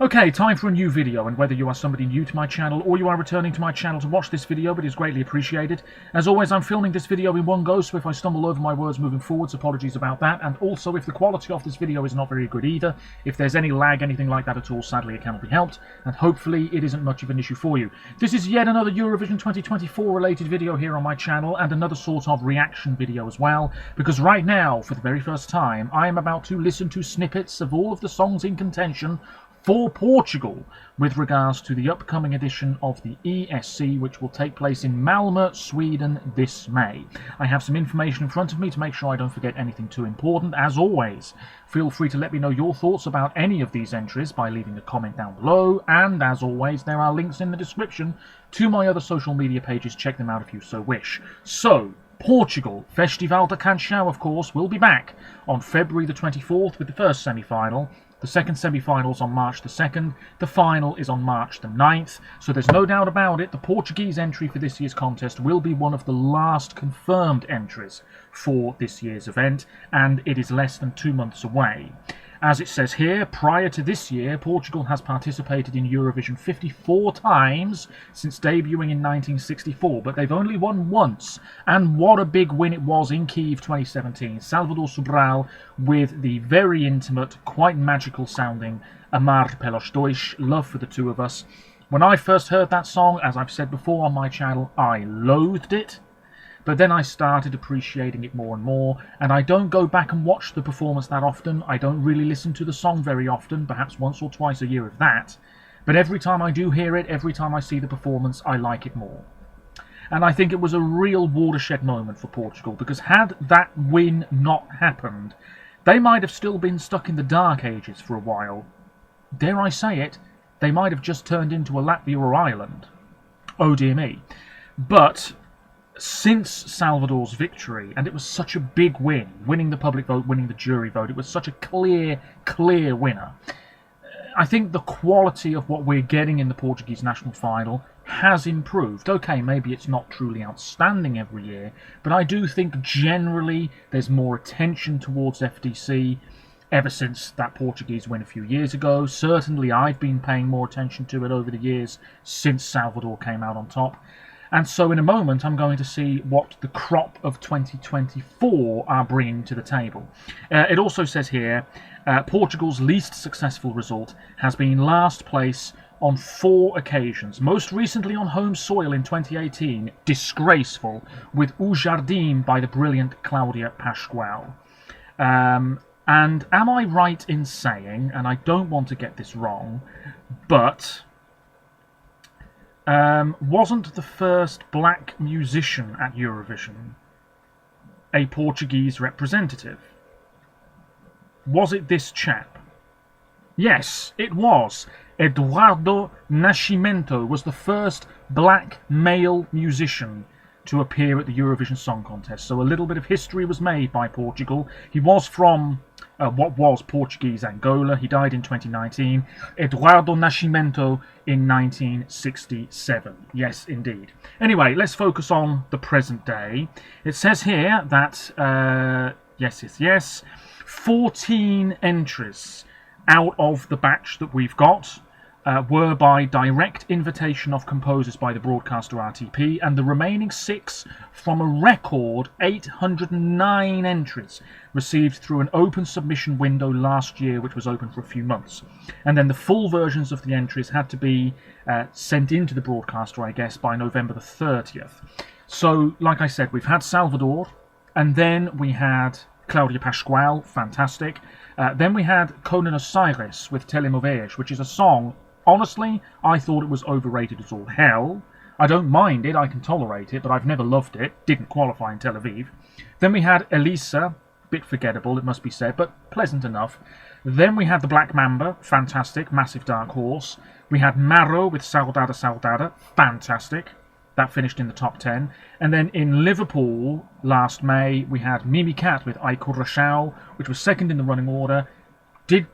Okay, time for a new video, and whether you are somebody new to my channel or you are returning to my channel to watch this video, it is greatly appreciated. As always, I'm filming this video in one go, so if I stumble over my words moving forwards, apologies about that. And also, if the quality of this video is not very good either, if there's any lag, anything like that at all, sadly it cannot be helped, and hopefully it isn't much of an issue for you. This is yet another Eurovision 2024 related video here on my channel, and another sort of reaction video as well, because right now, for the very first time, I am about to listen to snippets of all of the songs in contention for Portugal with regards to the upcoming edition of the ESC, which will take place in Malmö, Sweden this May. I have some information in front of me to make sure I don't forget anything too important. As always, feel free to let me know your thoughts about any of these entries by leaving a comment down below, and as always there are links in the description to my other social media pages. Check them out if you so wish. So, Portugal, Festival da Canção, of course, will be back on February the 24th with the first semi-final. The second semi-final is on March the 2nd, the final is on March the 9th, so there's no doubt about it, the Portuguese entry for this year's contest will be one of the last confirmed entries for this year's event, and it is less than 2 months away. As it says here, prior to this year, Portugal has participated in Eurovision 54 times since debuting in 1964, but they've only won once, and what a big win it was in Kyiv 2017. Salvador Sobral with the very intimate, quite magical sounding Amar pelos dois, Love for the Two of Us. When I first heard that song, as I've said before on my channel, I loathed it. But then I started appreciating it more and more, and I don't go back and watch the performance that often. I don't really listen to the song very often, perhaps once or twice a year if that. But every time I do hear it, every time I see the performance, I like it more. And I think it was a real watershed moment for Portugal, because had that win not happened, they might have still been stuck in the dark ages for a while. Dare I say it, they might have just turned into a Latvia or Ireland. Oh dear me. But since Salvador's victory, and it was such a big win, winning the public vote, winning the jury vote, it was such a clear winner. I think the quality of what we're getting in the Portuguese national final has improved. Okay, maybe it's not truly outstanding every year, but I do think generally there's more attention towards FDC ever since that Portuguese win a few years ago. Certainly I've been paying more attention to it over the years since Salvador came out on top. And so in a moment I'm going to see what the crop of 2024 are bringing to the table. It also says here, Portugal's least successful result has been last place on 4 occasions. Most recently on home soil in 2018, disgraceful, with O Jardim by the brilliant Cláudia Pascoal. And am I right in saying, and I don't want to get this wrong, but wasn't the first black musician at Eurovision a Portuguese representative? Was it this chap? Yes, it was. Eduardo Nascimento was the first black male musician to appear at the Eurovision Song Contest. So a little bit of history was made by Portugal. He was from what was Portuguese Angola. He died in 2019. Eduardo Nascimento in 1967. Yes, indeed. Anyway, let's focus on the present day. It says here that, yes, 14 entries out of the batch that we've got were by direct invitation of composers by the broadcaster RTP, and the remaining 6 from a record 809 entries received through an open submission window last year, which was open for a few months. And then the full versions of the entries had to be sent into the broadcaster, I guess, by November the 30th. So, like I said, we've had Salvador, and then we had Cláudia Pascoal, fantastic. Then we had Conan Osiris with Telemoveis, which is a song, honestly, I thought it was overrated as all hell. I don't mind it, I can tolerate it, but I've never loved it. Didn't qualify in Tel Aviv. Then we had Elisa, bit forgettable, it must be said, but pleasant enough. Then we had the Black Mamba, fantastic, massive dark horse. We had Maro with Saudade Saudade, fantastic. That finished in the top 10. And then in Liverpool last May, we had Mimi Cat with Ai Coração, which was second in the running order. Did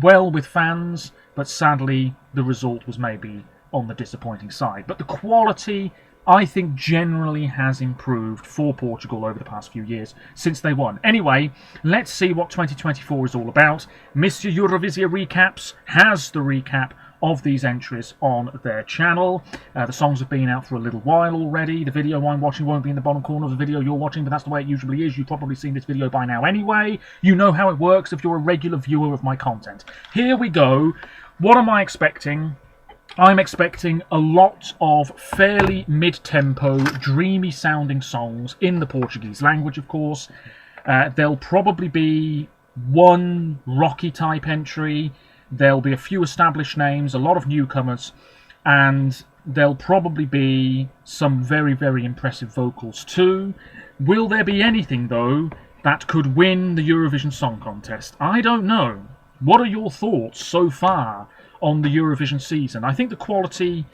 well with fans, but sadly the result was maybe on the disappointing side. But the quality I think generally has improved for Portugal over the past few years since they won. Anyway, let's see what 2024 is all about. Mr. Eurovision Recaps has the recap of these entries on their channel. The songs have been out for a little while already. The video I'm watching won't be in the bottom corner of the video you're watching, but that's the way it usually is. You've probably seen this video by now anyway. You know how it works if you're a regular viewer of my content. Here we go. What am I expecting? I'm expecting a lot of fairly mid-tempo, dreamy-sounding songs in the Portuguese language, of course. There'll probably be one rocky-type entry. There'll be a few established names, a lot of newcomers, and there'll probably be some very, very impressive vocals too. Will there be anything, though, that could win the Eurovision Song Contest? I don't know. What are your thoughts so far on the Eurovision season? I think the quality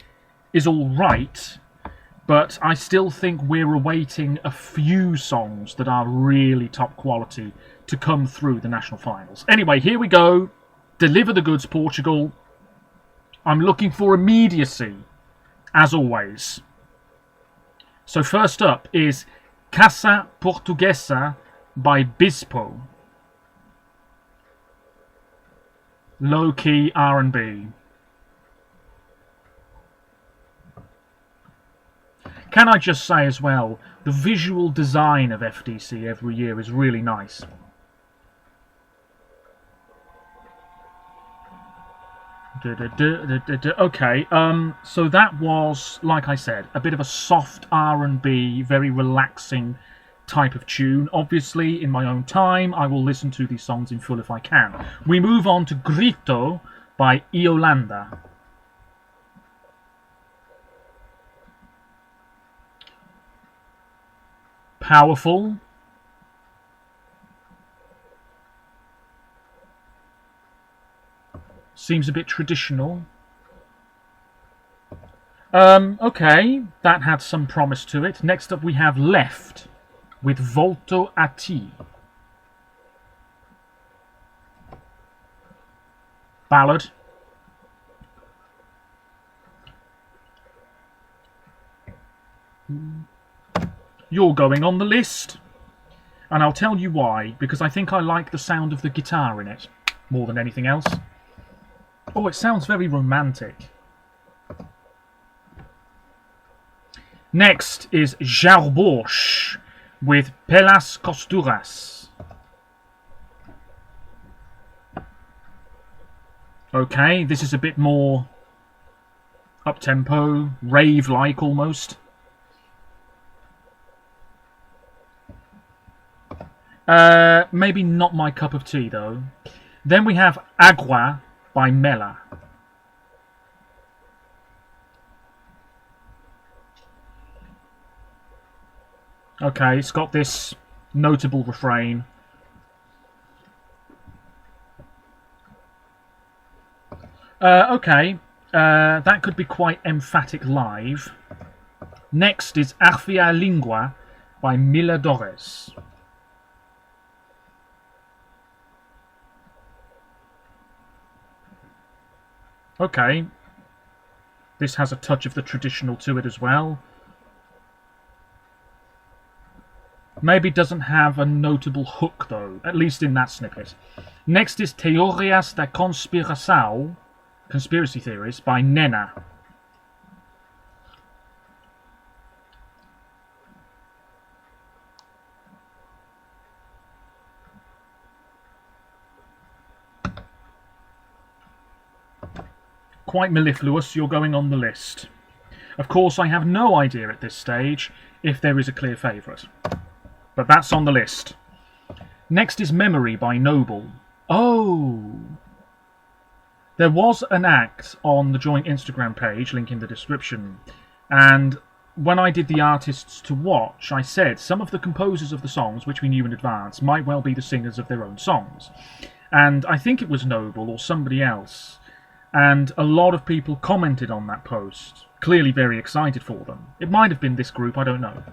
is all right, but I still think we're awaiting a few songs that are really top quality to come through the national finals. Anyway, here we go. Deliver the goods, Portugal. I'm looking for immediacy, as always. So first up is Casa Portuguesa by Bispo. Low-key R&B. Can I just say as well, the visual design of FDC every year is really nice. Okay, so that was, like I said, a bit of a soft R&B, very relaxing type of tune. Obviously, in my own time, I will listen to these songs in full if I can. We move on to Grito by Yolanda. Powerful. Seems a bit traditional. Okay, that had some promise to it. Next up we have Left with Volto a Ti. Ballad. You're going on the list, and I'll tell you why, because I think I like the sound of the guitar in it more than anything else. Oh, it sounds very romantic. Next is Jarbosch with Pelas Costuras. Okay, this is a bit more up-tempo, rave-like almost. Maybe not my cup of tea, though. Then we have Agua by Mela. Okay, it's got this notable refrain. Okay, that could be quite emphatic live. Next is Arfia Lingua by Mila Dores. Okay, this has a touch of the traditional to it as well. Maybe doesn't have a notable hook though, at least in that snippet. Next is Teorias da Conspiração, Conspiracy Theories, by Nena. Quite mellifluous, you're going on the list. Of course, I have no idea at this stage if there is a clear favourite. But that's on the list. Next is Memory by Noble. Oh! There was an act on the joint Instagram page, link in the description, and when I did the artists to watch, I said some of the composers of the songs, which we knew in advance, might well be the singers of their own songs. And I think it was Noble or somebody else. And a lot of people commented on that post, clearly very excited for them. It might have been this group, I don't know.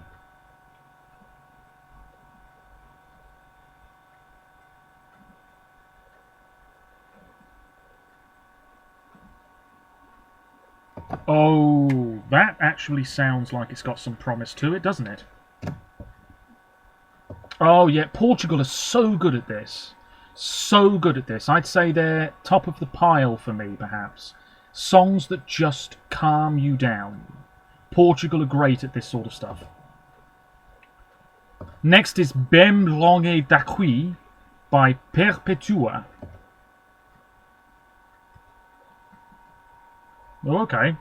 Oh, That actually sounds like it's got some promise to it, doesn't it? Oh, yeah, Portugal is so good at this. So good at this. I'd say they're top of the pile for me, perhaps. Songs that just calm you down. Portugal are great at this sort of stuff. Next is Bem Longe Daqui by Perpetua. Oh, okay.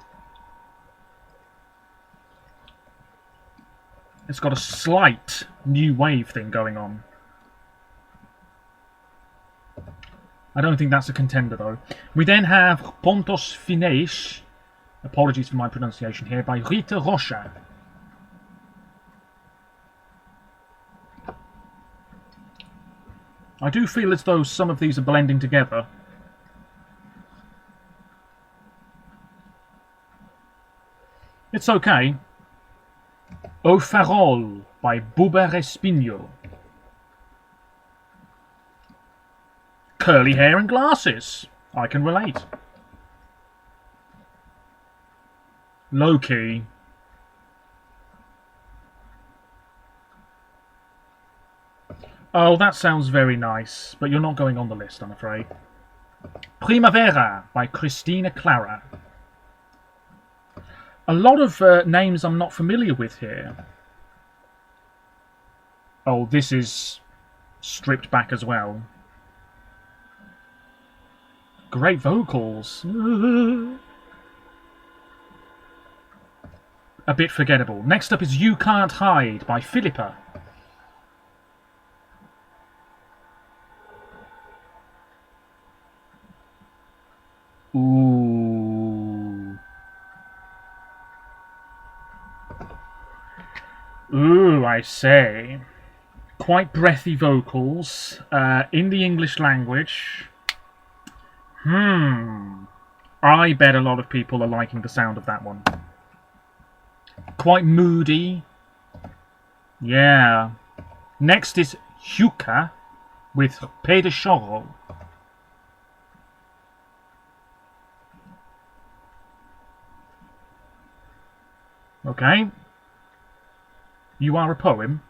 It's got a slight new wave thing going on. I don't think that's a contender, though. We then have Pontos Finais, apologies for my pronunciation here, by Rita Rocha. I do feel as though some of these are blending together. It's okay. O Farol by Buba Respinho. Curly hair and glasses. I can relate. Low key. Oh, that sounds very nice, but you're not going on the list, I'm afraid. Primavera by Cristina Clara. A lot of names I'm not familiar with here. Oh, this is stripped back as well. Great vocals. A bit forgettable. Next up is You Can't Hide by Philippa. Ooh. Ooh, I say. Quite breathy vocals in the English language. I bet a lot of people are liking the sound of that one. Quite moody. Yeah. Next is Huka with Pé de Chorro. Okay. You Are a Poem.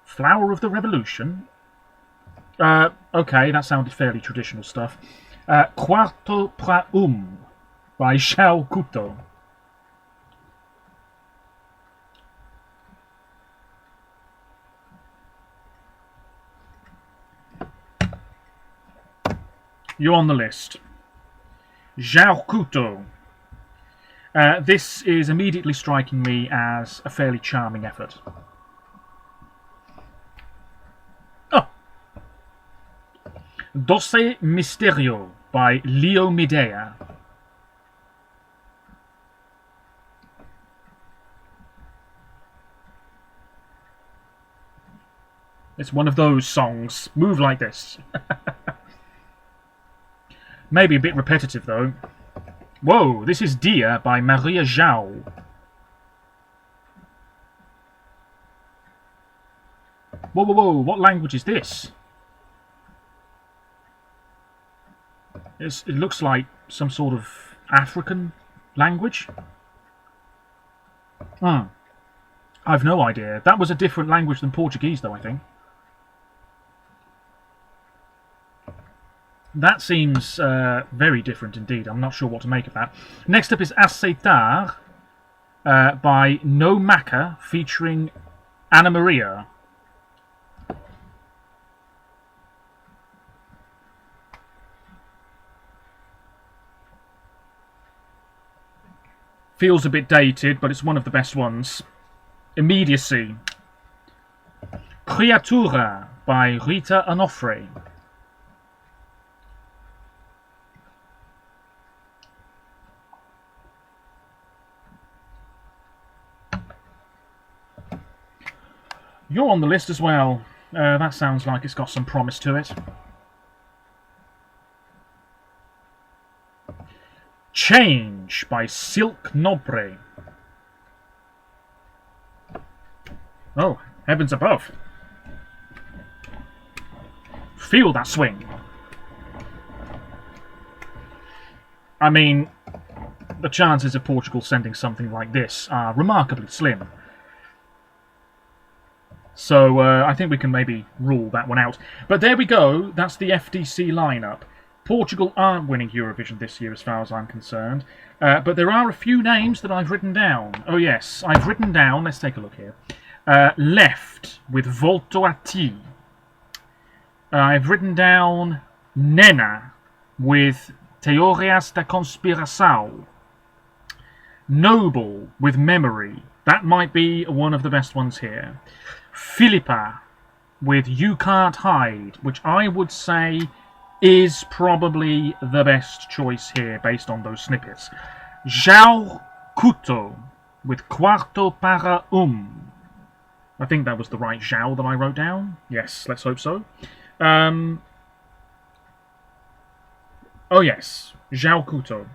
Flower of the Revolution. Okay, that sounded fairly traditional stuff. Quarto pra by Xiao Couto. You're on the list. Xiao Couto. This is immediately striking me as a fairly charming effort. Oh! Doce Misterio by Leo Medea. It's one of those songs. Move like this. Maybe a bit repetitive, though. Whoa, this is Dia by Maria João. Whoa, whoa, whoa, what language is this? It looks like some sort of African language. I've no idea. That was a different language than Portuguese, though, I think. That seems very different indeed. I'm not sure what to make of that. Next up is Aceitar by No Maca featuring Anna Maria. Feels a bit dated, but it's one of the best ones. Immediacy. Criatura by Rita Onofre. You're on the list as well. That sounds like it's got some promise to it. Change by Silk Nobre. Oh, heavens above. Feel that swing. I mean, the chances of Portugal sending something like this are remarkably slim. So I think we can maybe rule that one out. But there we go, that's the FDC lineup. Portugal aren't winning Eurovision this year as far as I'm concerned. But there are a few names that I've written down. Oh yes, I've written down, let's take a look here. Left with Volto a Ti. I've written down Nena with Teorias da Conspiração. Noble with Memory. That might be one of the best ones here. Philippa with You Can't Hide, which I would say is probably the best choice here based on those snippets. João Couto with Quarto para I think that was the right João that I wrote down. Yes, let's hope so. Oh yes, João Couto.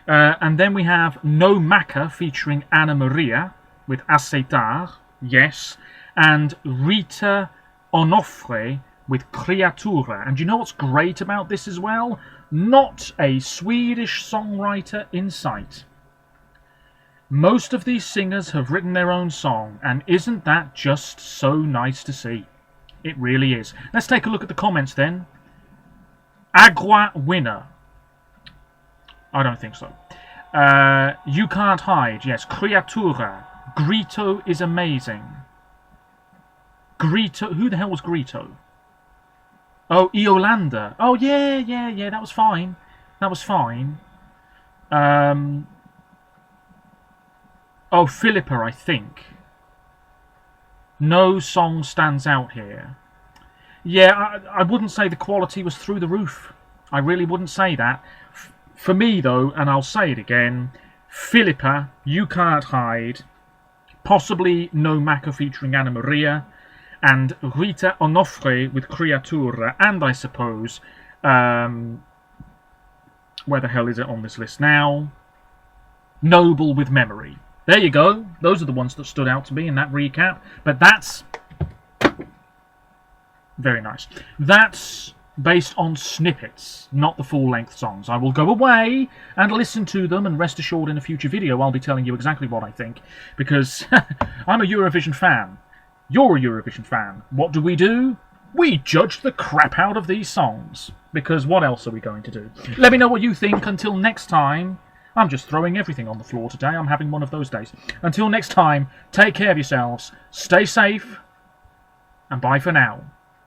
And then we have No Maca featuring Ana Maria with Aceitar. Yes. And Rita Onofre with Criatura. And you know what's great about this as well? Not a Swedish songwriter in sight. Most of these singers have written their own song, and isn't that just so nice to see? It really is. Let's take a look at the comments then. Agua winner. I don't think so. You Can't Hide. Yes. Criatura. Grito is amazing. Grito. Who the hell was Grito? Oh, Iolanda. Oh, yeah. That was fine. That was fine. Oh, Philippa, I think. No song stands out here. Yeah, I wouldn't say the quality was through the roof. I really wouldn't say that. For me, though, and I'll say it again, Philippa, You Can't Hide, possibly No Maca featuring Ana Maria, and Rita Onofre with Criatura, and I suppose, where the hell is it on this list now? Noble with Memory. There you go. Those are the ones that stood out to me in that recap. But that's very nice. That's based on snippets, not the full-length songs. I will go away and listen to them, and rest assured in a future video I'll be telling you exactly what I think, because I'm a Eurovision fan. You're a Eurovision fan. What do? We judge the crap out of these songs, because what else are we going to do? Let me know what you think. Until next time, I'm just throwing everything on the floor today. I'm having one of those days. Until next time, take care of yourselves, stay safe, and bye for now.